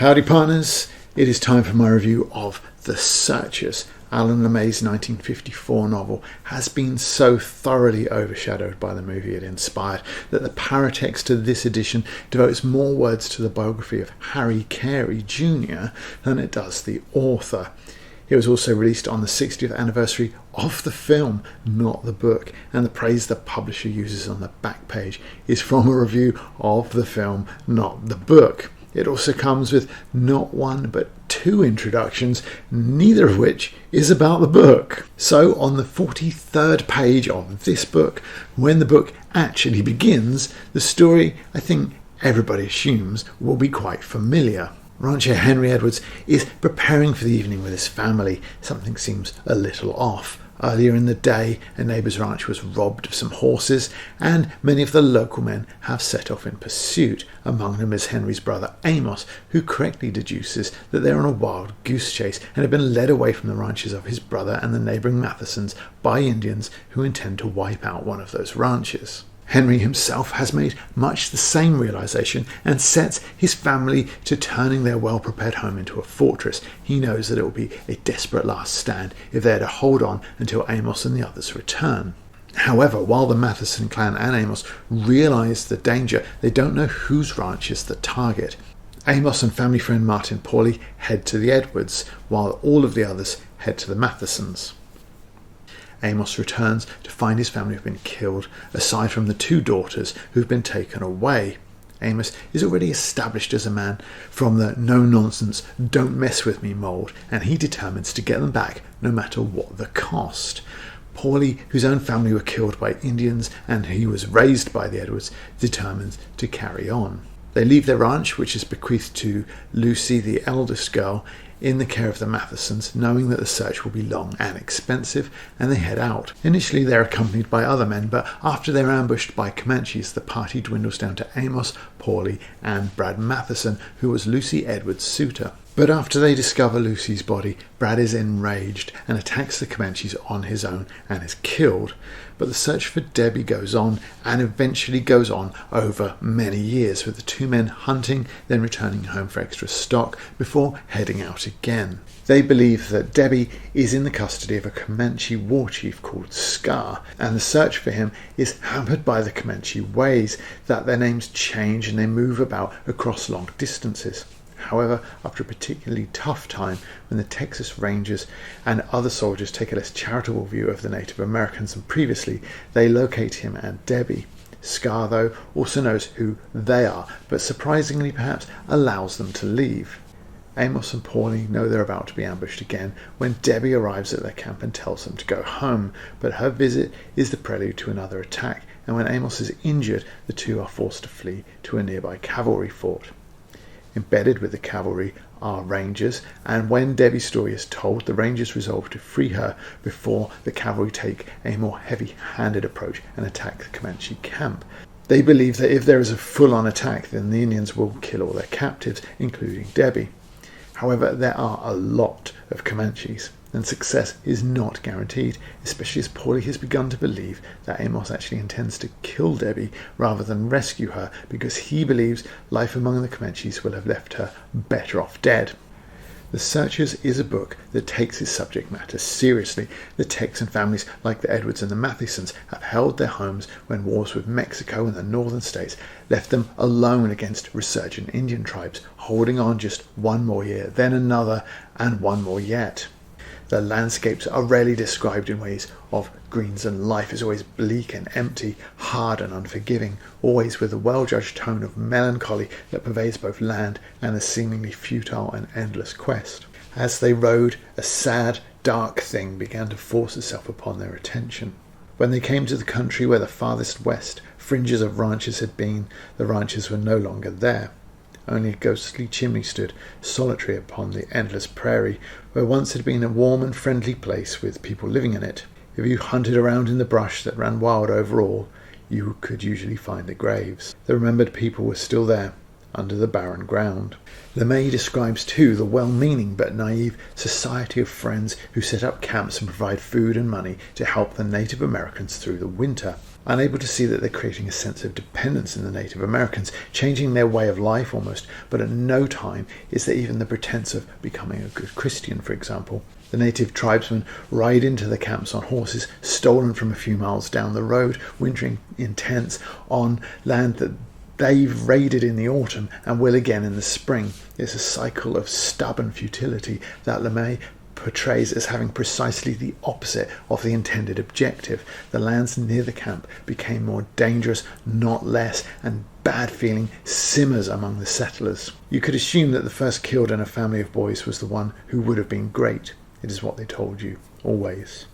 Howdy partners, it is time for my review of The Searchers. Alan LeMay's 1954 novel has been so thoroughly overshadowed by the movie it inspired that the paratext to this edition devotes more words to the biography of Harry Carey Jr. than it does the author. It was also released on the 60th anniversary of the film, not the book, and the praise the publisher uses on the back page is from a review of the film, not the book. It also comes with not one but two introductions, neither of which is about the book. So on the 43rd page of this book, when the book actually begins, the story I think everybody assumes will be quite familiar. Rancher Henry Edwards is preparing for the evening with his family. Something seems a little off. Earlier in the day, a neighbour's ranch was robbed of some horses, and many of the local men have set off in pursuit. Among them is Henry's brother Amos, who correctly deduces that they're on a wild goose chase and have been led away from the ranches of his brother and the neighbouring Mathesons by Indians who intend to wipe out one of those ranches. Henry himself has made much the same realisation and sets his family to turning their well-prepared home into a fortress. He knows that it will be a desperate last stand if they are to hold on until Amos and the others return. However, while the Matheson clan and Amos realise the danger, they don't know whose ranch is the target. Amos and family friend Martin Pawley head to the Edwards, while all of the others head to the Mathesons. Amos returns to find his family have been killed, aside from the two daughters who've been taken away. Amos is already established as a man from the no-nonsense, don't mess with me mould, and he determines to get them back no matter what the cost. Pawley, whose own family were killed by Indians and he was raised by the Edwards, determines to carry on. They leave their ranch, which is bequeathed to Lucy, the eldest girl, in the care of the Mathesons, knowing that the search will be long and expensive, and they head out. Initially they're accompanied by other men, but after they're ambushed by Comanches, the party dwindles down to Amos, Pawley, and Brad Matheson, who was Lucy Edwards' suitor. But after they discover Lucy's body, Brad is enraged and attacks the Comanches on his own and is killed. But the search for Debbie goes on and eventually goes on over many years, with the two men hunting, then returning home for extra stock before heading out again. They believe that Debbie is in the custody of a Comanche war chief called Scar, and the search for him is hampered by the Comanche ways that their names change and they move about across long distances. However, after a particularly tough time when the Texas Rangers and other soldiers take a less charitable view of the Native Americans than previously, they locate him and Debbie. Scar, though, also knows who they are, but surprisingly perhaps allows them to leave. Amos and Pawley know they're about to be ambushed again when Debbie arrives at their camp and tells them to go home, but her visit is the prelude to another attack, and when Amos is injured, the two are forced to flee to a nearby cavalry fort. Embedded with the cavalry are Rangers, and when Debbie's story is told, the Rangers resolve to free her before the cavalry take a more heavy-handed approach and attack the Comanche camp. They believe that if there is a full-on attack, then the Indians will kill all their captives, including Debbie. However, there are a lot of Comanches, and success is not guaranteed, especially as Pawley has begun to believe that Amos actually intends to kill Debbie rather than rescue her, because he believes life among the Comanches will have left her better off dead. The Searchers is a book that takes its subject matter seriously. The Texan families, like the Edwards and the Mathesons, have held their homes when wars with Mexico and the northern states left them alone against resurgent Indian tribes, holding on just one more year, then another, and one more yet. The landscapes are rarely described in ways of greens, and life is always bleak and empty, hard and unforgiving, always with a well-judged tone of melancholy that pervades both land and the seemingly futile and endless quest. As they rode, a sad, dark thing began to force itself upon their attention. When they came to the country where the farthest west fringes of ranches had been, the ranches were no longer there. Only a ghostly chimney stood solitary upon the endless prairie, where once had been a warm and friendly place with people living in it. If you hunted around in the brush that ran wild over all, you could usually find the graves. The remembered people were still there, under the barren ground. LeMay describes too the well-meaning but naive society of friends who set up camps and provide food and money to help the Native Americans through the winter. unable to see that they're creating a sense of dependence in the Native Americans, changing their way of life almost, but at no time is there even the pretense of becoming a good Christian, for example. The native tribesmen ride into the camps on horses stolen from a few miles down the road, wintering in tents on land that they've raided in the autumn and will again in the spring. It's a cycle of stubborn futility that LeMay portrays as having precisely the opposite of the intended objective. The lands near the camp became more dangerous, not less, and bad feeling simmers among the settlers. You could assume that the first killed in a family of boys was the one who would have been great. It is what they told you, always.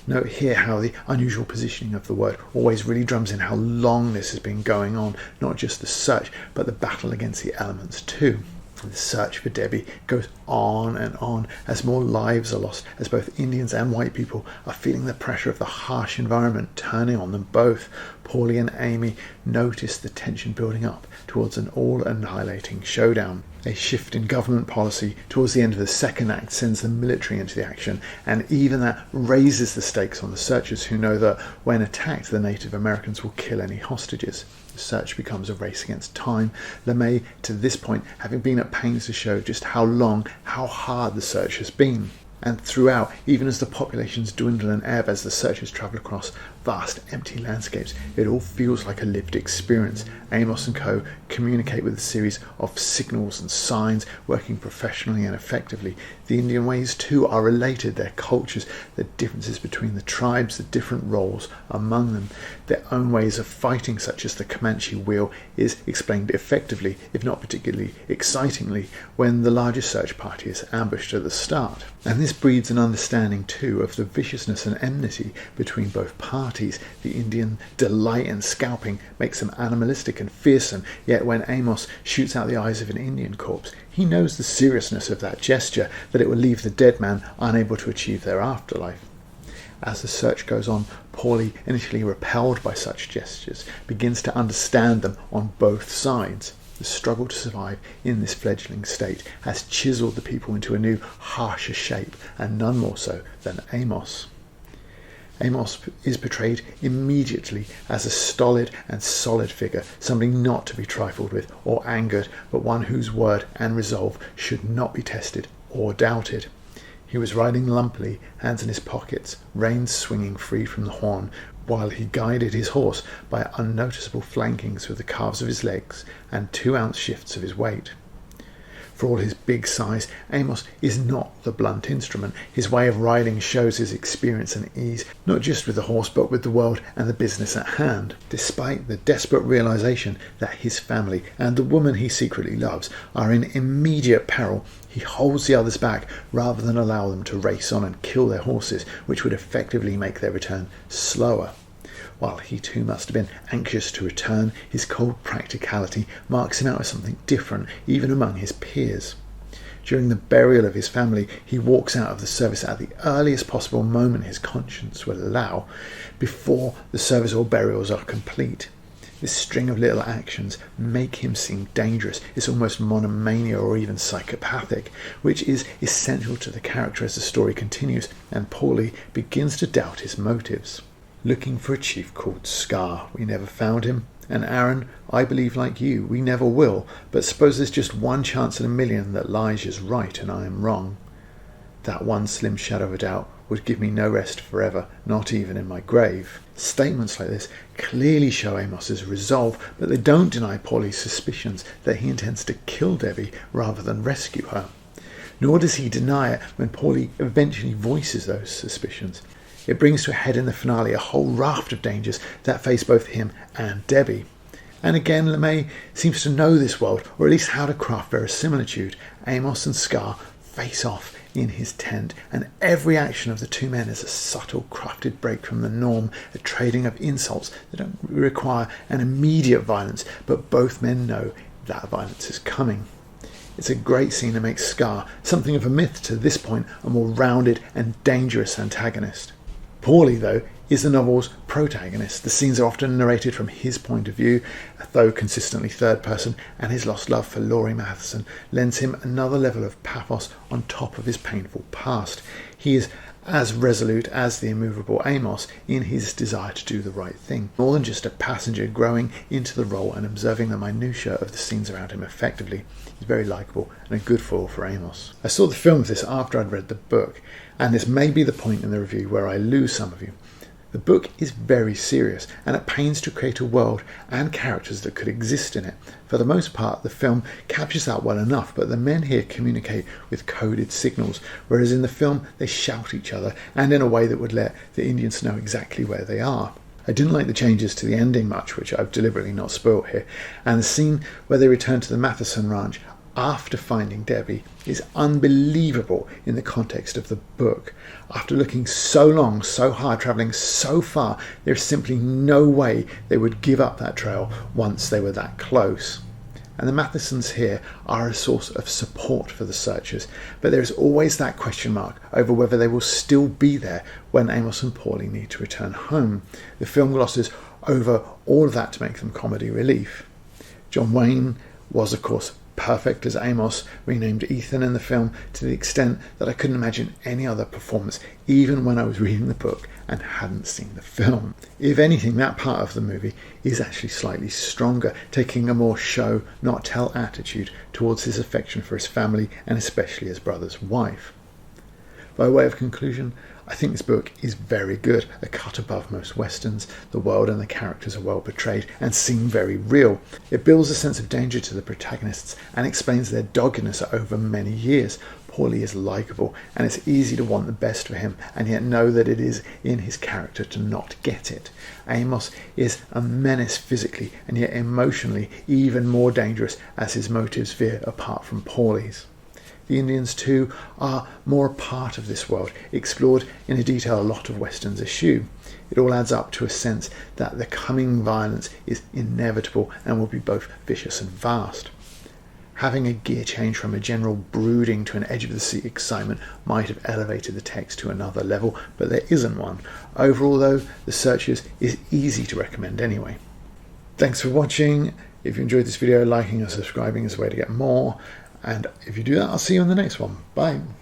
Note here how the unusual positioning of the word always really drums in how long this has been going on, not just the search, but the battle against the elements too. The search for Debbie goes on and on as more lives are lost, as both Indians and white people are feeling the pressure of the harsh environment turning on them both. Paulie and Amy notice the tension building up towards an all-annihilating showdown. A shift in government policy towards the end of the second act sends the military into the action, and even that raises the stakes on the searchers, who know that when attacked, the Native Americans will kill any hostages. The search becomes a race against time, LeMay, to this point, having been at pains to show just how long, how hard the search has been. And throughout, even as the populations dwindle and ebb as the searchers travel across vast empty landscapes, it all feels like a lived experience. Amos and co. communicate with a series of signals and signs, working professionally and effectively. The Indian ways too are related, their cultures, the differences between the tribes, the different roles among them, their own ways of fighting, such as the Comanche wheel, is explained effectively, if not particularly excitingly, when the larger search party is ambushed at the start. And this breeds an understanding too of the viciousness and enmity between both parties. The Indian delight in scalping makes them animalistic and fearsome, yet when Amos shoots out the eyes of an Indian corpse, he knows the seriousness of that gesture, that it will leave the dead man unable to achieve their afterlife. As the search goes on, Paulie, initially repelled by such gestures, begins to understand them on both sides. The struggle to survive in this fledgling state has chiselled the people into a new, harsher shape, and none more so than Amos. Amos is portrayed immediately as a stolid and solid figure, somebody not to be trifled with or angered, but one whose word and resolve should not be tested or doubted. He was riding lumpily, hands in his pockets, reins swinging free from the horn, while he guided his horse by unnoticeable flankings with the calves of his legs and 2-ounce shifts of his weight. For all his big size, Amos is not the blunt instrument. His way of riding shows his experience and ease, not just with the horse, but with the world and the business at hand. Despite the desperate realization that his family and the woman he secretly loves are in immediate peril, he holds the others back rather than allow them to race on and kill their horses, which would effectively make their return slower. While he too must have been anxious to return, his cold practicality marks him out as something different, even among his peers. During the burial of his family, he walks out of the service at the earliest possible moment his conscience will allow, before the service or burials are complete. This string of little actions make him seem dangerous. It's almost monomania or even psychopathic, which is essential to the character as the story continues, and Paulie begins to doubt his motives. Looking for a chief called Scar. We never found him. And Aaron, I believe like you, we never will. But suppose there's just one chance in a million that Elijah's right and I am wrong. That one slim shadow of a doubt would give me no rest forever, not even in my grave. Statements like this clearly show Amos's resolve, but they don't deny Paulie's suspicions that he intends to kill Debbie rather than rescue her. Nor does he deny it when Paulie eventually voices those suspicions. It brings to a head in the finale a whole raft of dangers that face both him and Debbie. And again, LeMay seems to know this world, or at least how to craft verisimilitude. Amos and Scar face off in his tent, and every action of the two men is a subtle, crafted break from the norm, a trading of insults that don't require an immediate violence, but both men know that violence is coming. It's a great scene that makes Scar, something of a myth to this point, a more rounded and dangerous antagonist. Paulie, though, is the novel's protagonist. The scenes are often narrated from his point of view, though consistently third person, and his lost love for Laurie Matheson lends him another level of pathos on top of his painful past. He is as resolute as the immovable Amos in his desire to do the right thing. More than just a passenger, growing into the role and observing the minutiae of the scenes around him effectively, he's very likeable and a good foil for Amos. I saw the film of this after I'd read the book, and this may be the point in the review where I lose some of you. The book is very serious and at pains to create a world and characters that could exist in it. For the most part, the film captures that well enough, but the men here communicate with coded signals, whereas in the film they shout at each other and in a way that would let the Indians know exactly where they are. I didn't like the changes to the ending much, which I've deliberately not spoilt here, and the scene where they return to the Matheson ranch after finding Debbie is unbelievable in the context of the book. After looking so long, so hard, travelling so far, there's simply no way they would give up that trail once they were that close. And the Mathesons here are a source of support for the searchers, but there is always that question mark over whether they will still be there when Amos and Paulie need to return home. The film glosses over all of that to make them comedy relief. John Wayne was, of course, perfect as Amos, renamed Ethan in the film, to the extent that I couldn't imagine any other performance, even when I was reading the book and hadn't seen the film. If anything, that part of the movie is actually slightly stronger, taking a more show, not tell attitude towards his affection for his family and especially his brother's wife. By way of conclusion, I think this book is very good, a cut above most westerns. The world and the characters are well portrayed and seem very real. It builds a sense of danger to the protagonists and explains their doggedness over many years. Paulie is likeable, and it's easy to want the best for him and yet know that it is in his character to not get it. Amos is a menace physically and yet emotionally even more dangerous as his motives veer apart from Paulie's. The Indians, too, are more a part of this world, explored in a detail a lot of westerns eschew. It all adds up to a sense that the coming violence is inevitable and will be both vicious and vast. Having a gear change from a general brooding to an edge-of-the-seat excitement might have elevated the text to another level, but there isn't one. Overall, though, The Searchers is easy to recommend anyway. Thanks for watching. If you enjoyed this video, liking and subscribing is the way to get more. And if you do that, I'll see you in the next one. Bye.